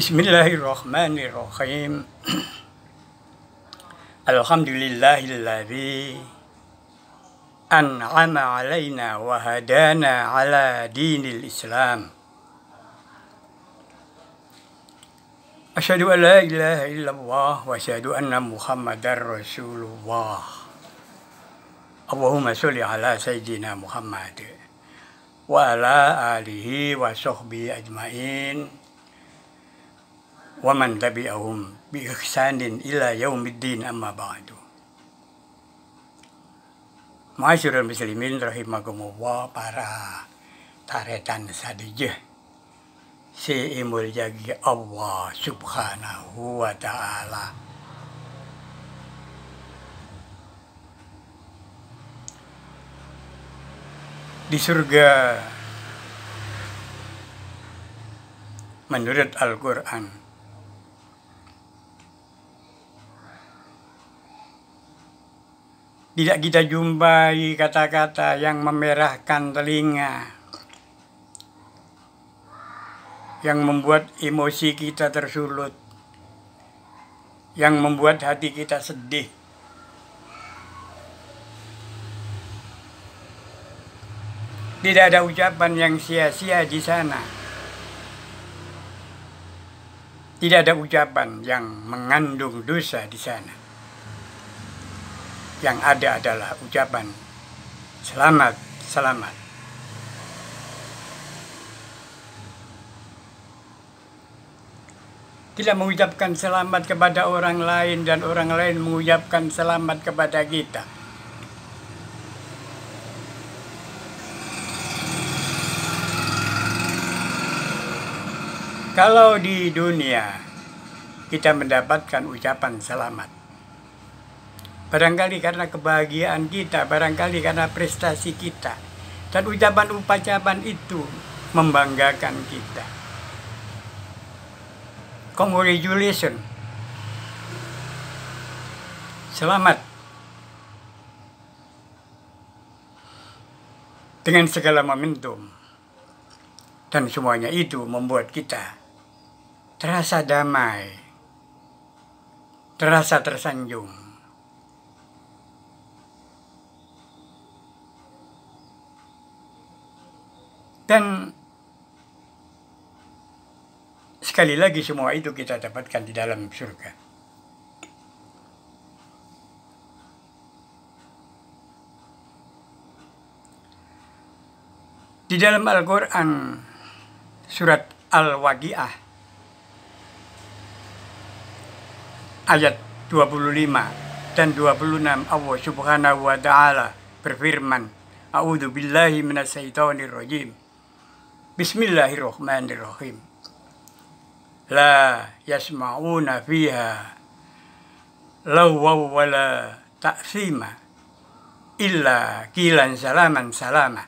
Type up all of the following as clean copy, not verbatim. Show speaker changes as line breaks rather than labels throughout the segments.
Bismillahirrahmanirrahim. Alhamdulillahilladzi an'ama alaina wa hadana ala dinil Islam. Asyhadu an la ilaha illallah wa asyhadu anna Muhammadar Rasulullah. Allahumma sholli ala sayyidina Muhammad wa ala alihi wa sahbihi ajmain. Wa man tabi'ahum bi ihsanin ila yaumiddin, amma ba'du. Ma'asyiral muslimin rahimakumullah, para taretan sadijah seimul jagi Allah subhanahu wa ta'ala. Di surga menurut Al-Quran tidak kita jumpai kata-kata yang memerahkan telinga, yang membuat emosi kita tersulut, yang membuat hati kita sedih. Tidak ada ucapan yang sia-sia di sana. Tidak ada ucapan yang mengandung dosa di sana. Yang ada adalah ucapan selamat, selamat. Tidak mengucapkan selamat kepada orang lain dan orang lain mengucapkan selamat kepada kita. Kalau di dunia kita mendapatkan ucapan selamat, barangkali karena kebahagiaan kita, barangkali karena prestasi kita. Dan ucapan-ucapan itu membanggakan kita. Congratulations. Selamat. Dengan segala momentum. Dan semuanya itu membuat kita terasa damai, terasa tersanjung. Dan sekali lagi semua itu kita dapatkan di dalam surga. Di dalam Al-Quran surat Al-Waqiah ayat 25 dan 26, Allah subhanahu wa ta'ala berfirman, A'udzu billahi minasyaitonir rajim. Bismillahirrahmanirrahim. La yasma'una fiha lawwaw wala ta'sima illa qilan salaman salama.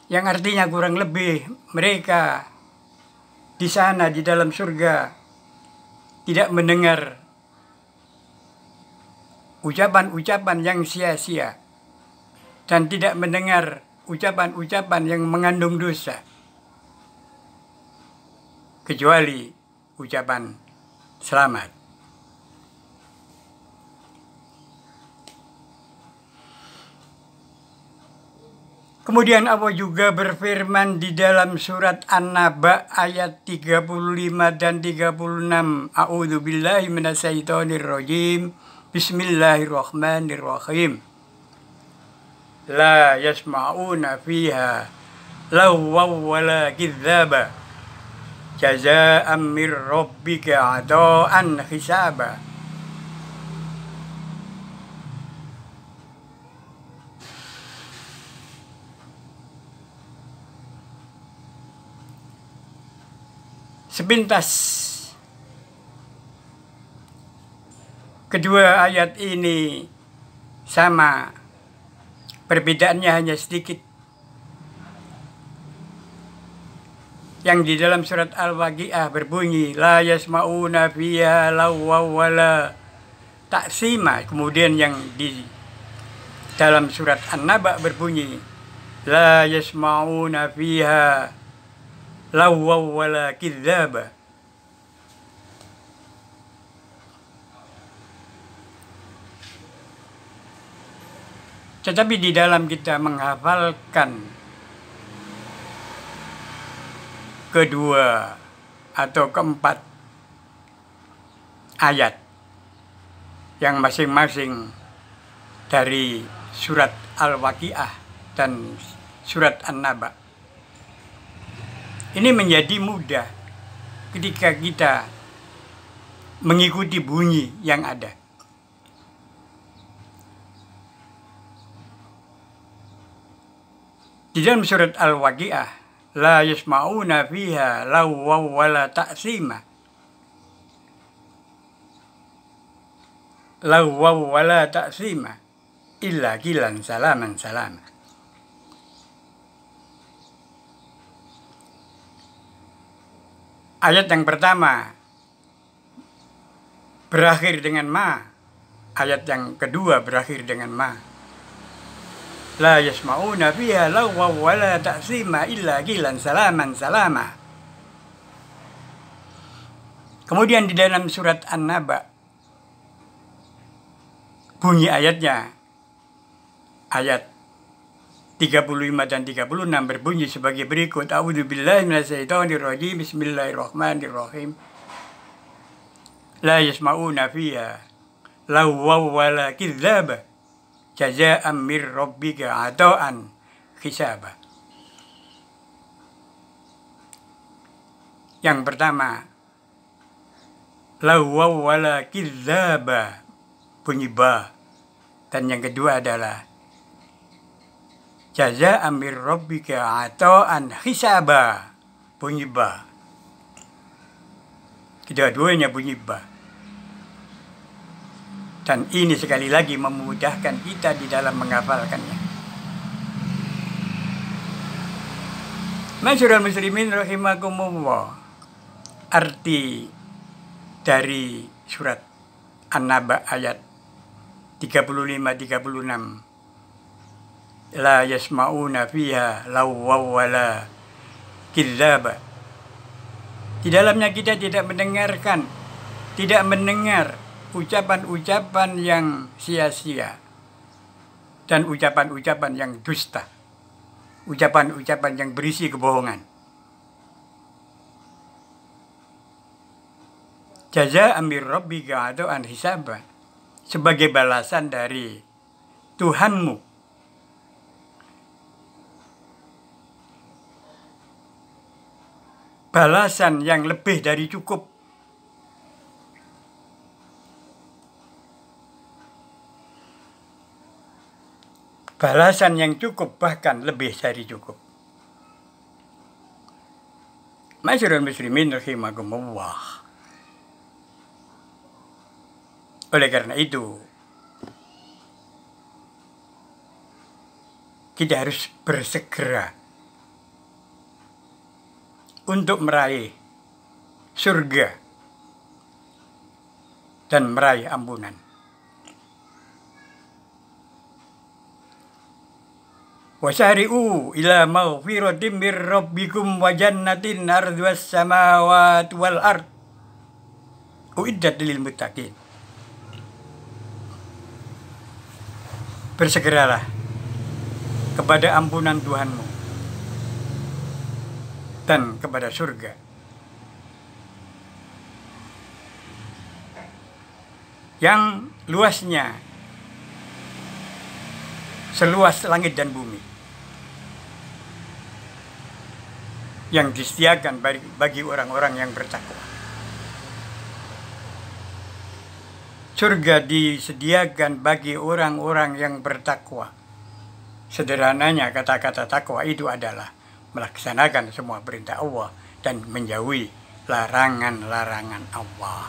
Yang artinya kurang lebih mereka di sana di dalam surga tidak mendengar ucapan-ucapan yang sia-sia dan tidak mendengar ucapan-ucapan yang mengandung dosa, kecuali ucapan selamat. Kemudian Allah juga berfirman di dalam surat An-Naba ayat 35 dan 36. A'udzu billahi minasyaitonir rajim. Bismillahirrahmanirrahim. La yasma'una fiha lawwaw wala kidzaba jazaa'an mir rabbika 'ata'an hisaba. Sepintas kedua ayat ini sama, perbedaannya hanya sedikit. Yang di dalam surat Al-Waqiah berbunyi la yasma'una fiha lawwaw wala ta'sima. Kemudian yang di dalam surat An-Naba berbunyi la yasma'una fiha lawaw wala kidzaba. Tetapi di dalam kita menghafalkan kedua atau keempat ayat yang masing-masing dari surat Al-Waqiah dan surat An-Naba, ini menjadi mudah ketika kita mengikuti bunyi yang ada. Di dalam surat Al-Waqiah, la yasma'una fiha lawwaw wala ta'sima. Lawwaw wala ta'sima illa qilan salaman salama. Ayat yang pertama berakhir dengan ma. Ayat yang kedua berakhir dengan ma. La yasma'una fiha lawwaw wala ta'sima illa qilan salaman salama. Kemudian di dalam surat An-Naba, bunyi ayatnya, ayat 35 dan 36 berbunyi sebagai berikut. A'udzubillahi minasyaitonirrajim. Bismillahirrahmanirrahim. La yasma'una fiha lawwaw wala kidzaba. Jazaa'an mir rabbika 'ata'an hisaba. Yang pertama, lawwaw wala kidzaba, bunyi ba. Dan yang kedua adalah jazaa'an mir rabbika 'ata'an hisaba, bunyi ba. Kedua-duanya bunyi ba. Dan ini sekali lagi memudahkan kita di dalam menghafalkannya. Masyarul muslimin rahimakumullah. Arti dari surat An-Naba ayat 35-36. La yasma'una fiha lawwaw wala kidzaba. Di dalamnya kita tidak mendengar ucapan-ucapan yang sia-sia dan ucapan-ucapan yang dusta, ucapan-ucapan yang berisi kebohongan. Jazaa'an mir rabbika 'ata'an hisaba, sebagai balasan dari Tuhanmu, balasan yang lebih dari cukup. Balasan yang cukup, bahkan lebih dari cukup. Masyarul muslimin rahimakumullah. Oleh karena itu, kita harus bersegera untuk meraih surga dan meraih ampunan. Wasari'u ila maghfiratin mir rabbikum wa jannatin ardhuas samawati wal ard uiddat lil muttaqin. Bersegeralah kepada ampunan Tuhanmu dan kepada surga yang luasnya seluas langit dan bumi, yang disediakan bagi orang-orang yang bertakwa. Surga disediakan bagi orang-orang yang bertakwa. Sederhananya kata-kata takwa itu adalah melaksanakan semua perintah Allah dan menjauhi larangan-larangan Allah.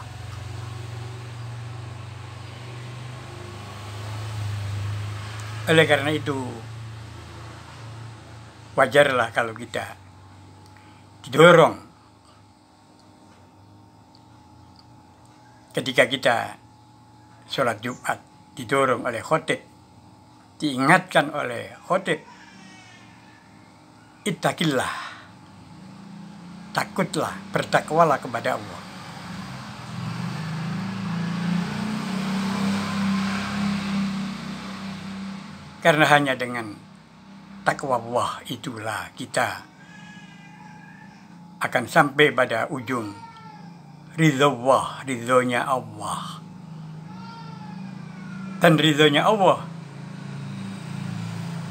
Oleh karena itu, wajarlah kalau kita didorong ketika kita sholat Jumat, didorong oleh khotib, diingatkan oleh khotib, ittaqillah, takutlah, bertakwalah kepada Allah. Karena hanya dengan takwa Allah itulah kita akan sampai pada ujung ridho Allah, ridhonya Allah. Dan ridhonya Allah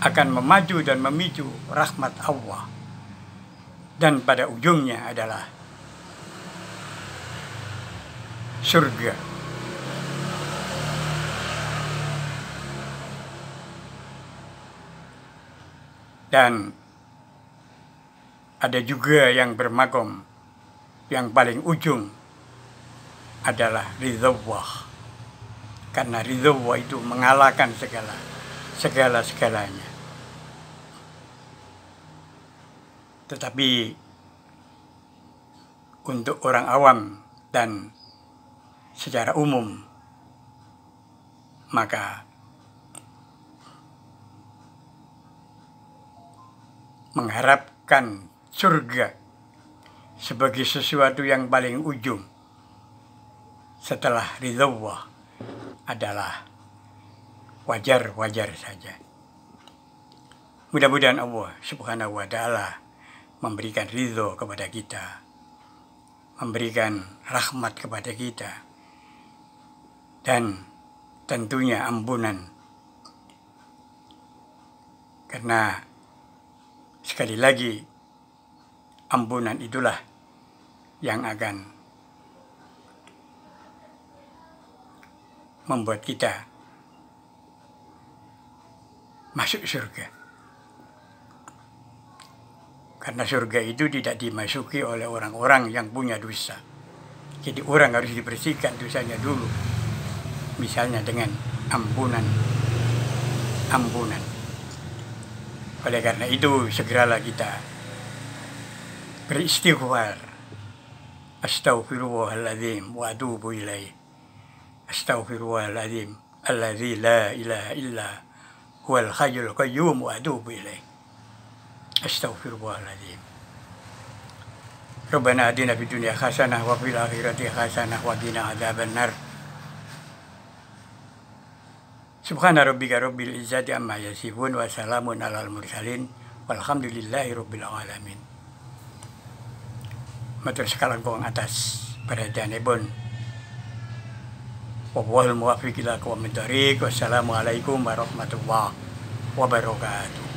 akan memaju dan memicu rahmat Allah. Dan pada ujungnya adalah surga. Dan ada juga yang bermakom yang paling ujung adalah ridho Allah. Karena ridho Allah itu mengalahkan segala-segalanya. Tetapi untuk orang awam dan secara umum, maka mengharapkan surga sebagai sesuatu yang paling ujung setelah ridho Allah adalah wajar-wajar saja. Mudah-mudahan Allah Subhanahu wa Ta'ala memberikan ridho kepada kita, memberikan rahmat kepada kita, dan tentunya ampunan. Karena sekali lagi, ampunan itulah yang akan membuat kita masuk surga. Karena surga itu tidak dimasuki oleh orang-orang yang punya dosa. Jadi orang harus dibersihkan dosanya dulu. Misalnya dengan ampunan. Oleh karena itu, segeralah kita beristighfar. Astaghfirullahaladzim wa atubu ilaih. Astaghfirullahaladzim alladzi la ilaha illa huwal hayyul qayyum wa atubu ilaih. Astaghfirullahaladzim. Rabbana atina fid dunya hasanah wa fil akhirati hasanah wa qina adzabannar. Subhana rabbika rabbil izzati amma yasifun wa salamun alal mursalin walhamdulillahi rabbil alamin. Matur sekalian kong atas perajaanipun. Wallahul muwaffiq ila aqwamit thoriq. Wassalamualaikum warahmatullahi wabarakatuh.